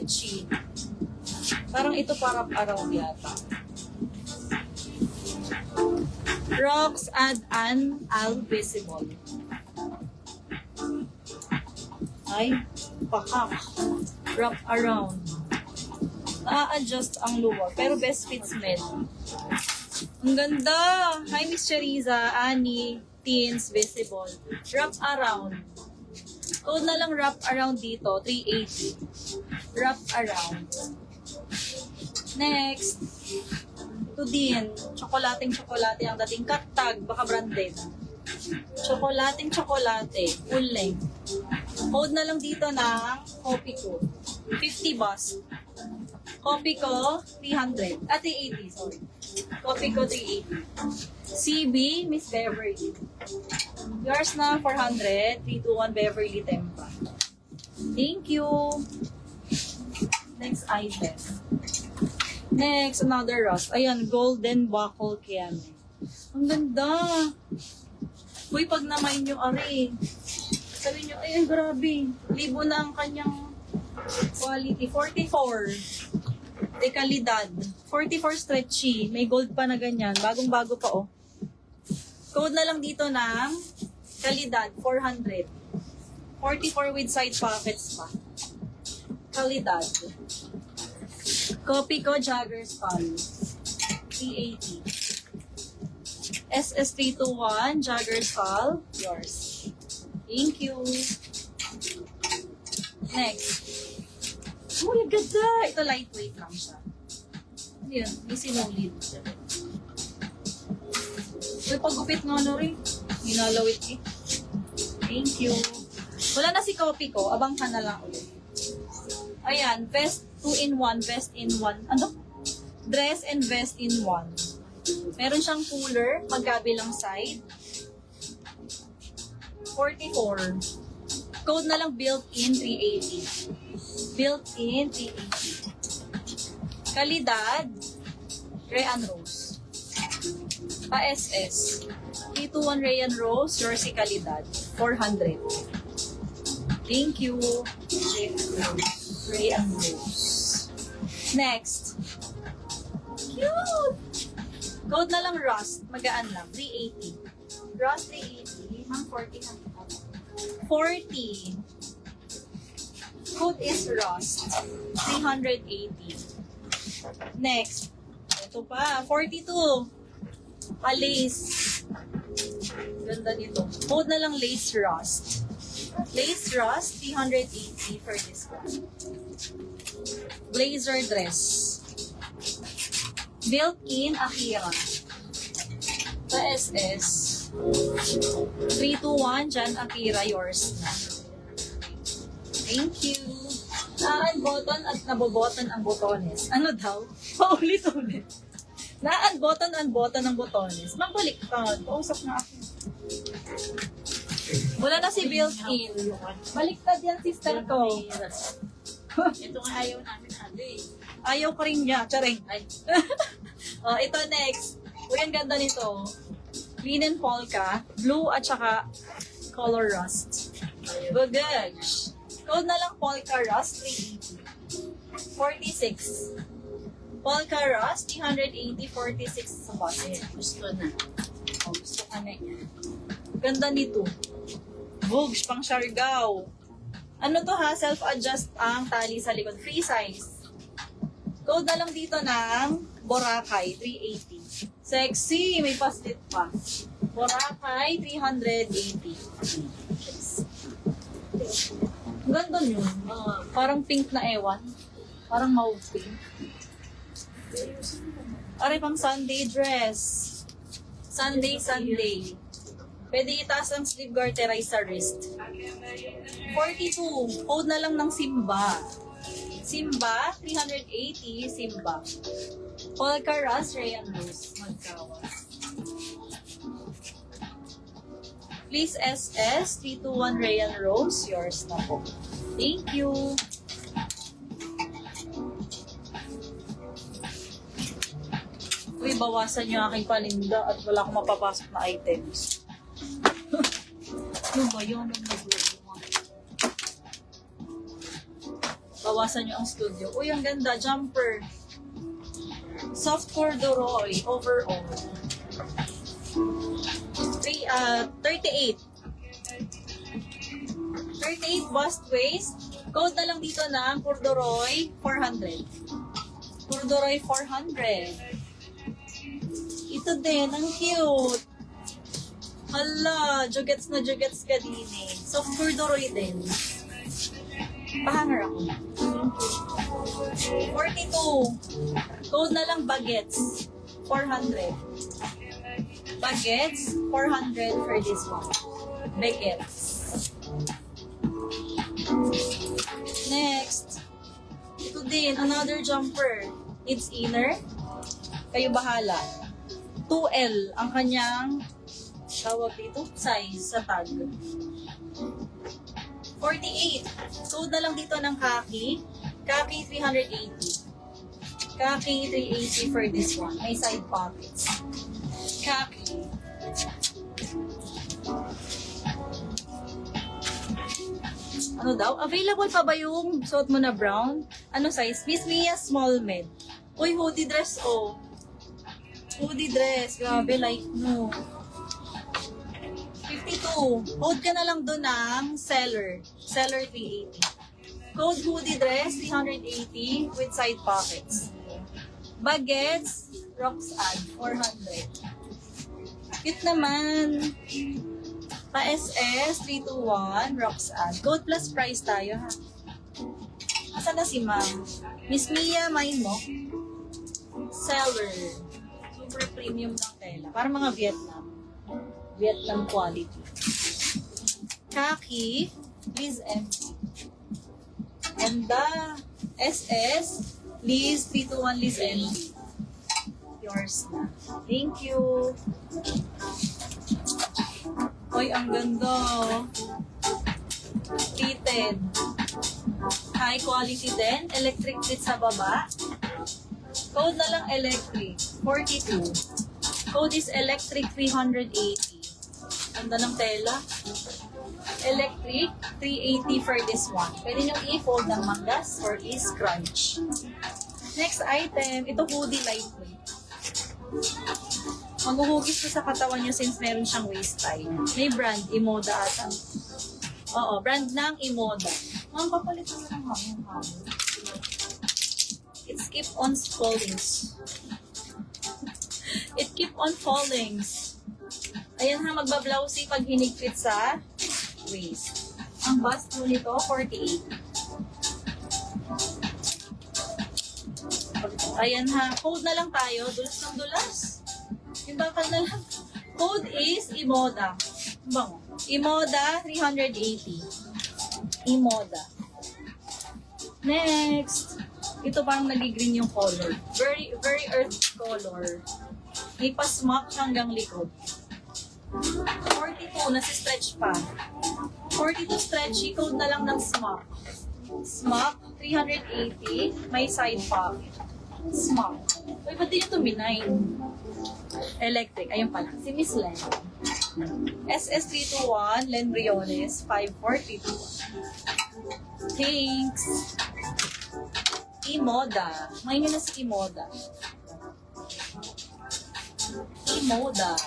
stretchy. Parang ito para around yata. Rocks add an al visible. Ay, pakak. Wrap around. Na-adjust ang luwag. Pero best fits men. Ang ganda! Hi, Miss Cheriza, Annie, Teens, visible. Wrap around. Code na lang wrap around dito, 380. Wrap around. Next. Ito din. Tsokolating-tsokolate ang dating kattag, baka branded. Tsokolating-tsokolate, full length. Code na lang dito ng copy ko. 50 bus. Copy ko, 300. 380, sorry. Copy ko, 380. CB, Miss Beverly. Yours na, 400. 321 Beverly Tempa. Thank you. Next item. Next, another rust. Ayan, golden buckle kiame. Ang ganda. Uy, pag namain yung ari, sabi nyo, ay, grabe. Libo na ang kanyang quality. 44. De kalidad. 44 stretchy. May gold pa na ganyan. Bagong-bago pa, oh. Code na lang dito ng kalidad, 400. 44 with side pockets pa. Kalidad. Copy ko, Jagger's Fall. 380. SS321, Jagger's Fall. Yours. Thank you. Next. Uy, ang ganda! Ito lightweight lang siya. Ano yun? May sinulid. Uy, pagupit nga na rin. Ginalawit eh. Thank you. Wala na si copy ko. Abang ka na lang ulit. Ayan, vest 2-in-1, vest in 1. Ano? Dress and vest in 1. Meron siyang cooler, magkabilang side. 44. Code na lang built-in 380. Built-in 380. Kalidad, Rayan Rose. Pa-SS. 321 Rayan Rose, Jersey Kalidad. 400. Thank you. Rayan Rose. Next. Cute! Code na lang Rust. Magaan lang. 380. Rust 380. Mang 40 na. 40. Code is Rust. 380. Next. Ito pa. 42. Pa-lace. Ganda nito. Code na lang Lace Rust. Lace Rust, 380 for this one. Blazer dress. Built-in Akira. Sa SS. 321, Jan Akira, yours na. Thank you. Na-unbutton at naboboton ang botones. Ano daw? Paulit-ulit. Na-unbutton ang botones. Magbaliktad. Pausap na ako. Wala na si built-in. Baliktad yan, sister ko. Ito nga ayaw namin, ate. Ayaw ko rin niya. Charing. Oh, ito next. Uy, ang ganda nito. Linen polka, blue at saka color rust. Bagage. Code na lang polka rust, 380. 46. Polka rust, 380, 46 sa bust. Gusto na. Oh, gusto ka na yan. Ganda nito. Bugs, pang Siargao. Ano to ha? Self-adjust ang tali sa likod. Free size. Code na lang dito ng Boracay, 380. Sexy! May pastit pa. Boracay, 380. Ang ganda yun. Parang pink na ewan. Parang mauve pink. Aray, pang Sunday dress. Sunday. Pwede itaas ang sleeve garterize sa wrist. 42. Code na lang ng Simba. Simba, 380. Simba. Polka Rust, Rayan Rose. Magkawas. Please SS, 321 Rayan Rose. Yours na po. Thank you. Uy, bawasan niyo aking paninda at wala akong mapapasok na items. Ano ba yun? Ang naglubo mo? bawasan nyo ang studio. Uy, ang ganda. Jumper. Soft corduroy overall. 38. 38 bust waist. Code na lang dito ng corduroy 400. Corduroy 400. Ito din, ang cute. Hala, jugets na jugets ka din eh. Soft corduroy din. Pahanger ako. 42. Code na lang bagets. 400. Bagets, 400 for this one. Bagets. Next. Ito din, another jumper. It's inner. Kayo bahala. 2L ang kanyang tawag dito, size sa tag. 48. Code na lang dito ng khaki. Khaki 380. Khaki 380 for this one. May side pockets. Khaki. Ano daw? Available pa ba yung suot mo na brown? Ano size? Miss Mia, small med. Uy, hoodie dress, oh. Hoodie dress. Grabe, like, no. 52. Code ka na lang doon ng seller. Seller 380. Code hoodie dress, 380 with side pockets. Bagets, rocks ad, 400. Cute naman. Pa-SS, 321, rocks ad. Gold plus price tayo, ha? Asan na si ma'am? Miss Mia, mine mo? Seller. Super premium ng tela. Para mga Vietnam. Vietnam quality. Khaki, Liz M. Ganda. SS, Liz, 321 Liz M. Yours na. Thank you. Oy, ang ganda. Fitted. High quality din. Electric fit sa baba. Code na lang electric. 42. Code is electric 380. Ganda ng tela. Electric 380 for this one. Pwede nyo i-fold ng manggas or i-scrunch. Next item. Ito hoodie lightweight. Maghuhugis ko sa katawan nyo since meron siyang waist tie. May brand, Imoda ata. Oo, brand ng Imoda. Ang papalit naman ng hangin. It keep on falling. It keep on falling. Ayan ha, magbablousey pag hinigpit sa waist. Ang bust mo nito, 48. Ayan ha, code na lang tayo. Dulas ng dulas. Yung bakal na lang. Code is Imoda. Bango. Imoda 380. Imoda. Next. Ito parang nag-green yung color. Very earth color. May pa-smock hanggang likod. 42. Nasi-stretch pa. 42 stretchy. Code na lang ng smock. Smock 380. May side pocket. Smock. Uy, ba't di nyo tuminay? Electric. Ayun pala. Si Miss Len. SS321, Len Briones, 5432. Thanks. Imoda. Ngayon na si Imoda. Imoda.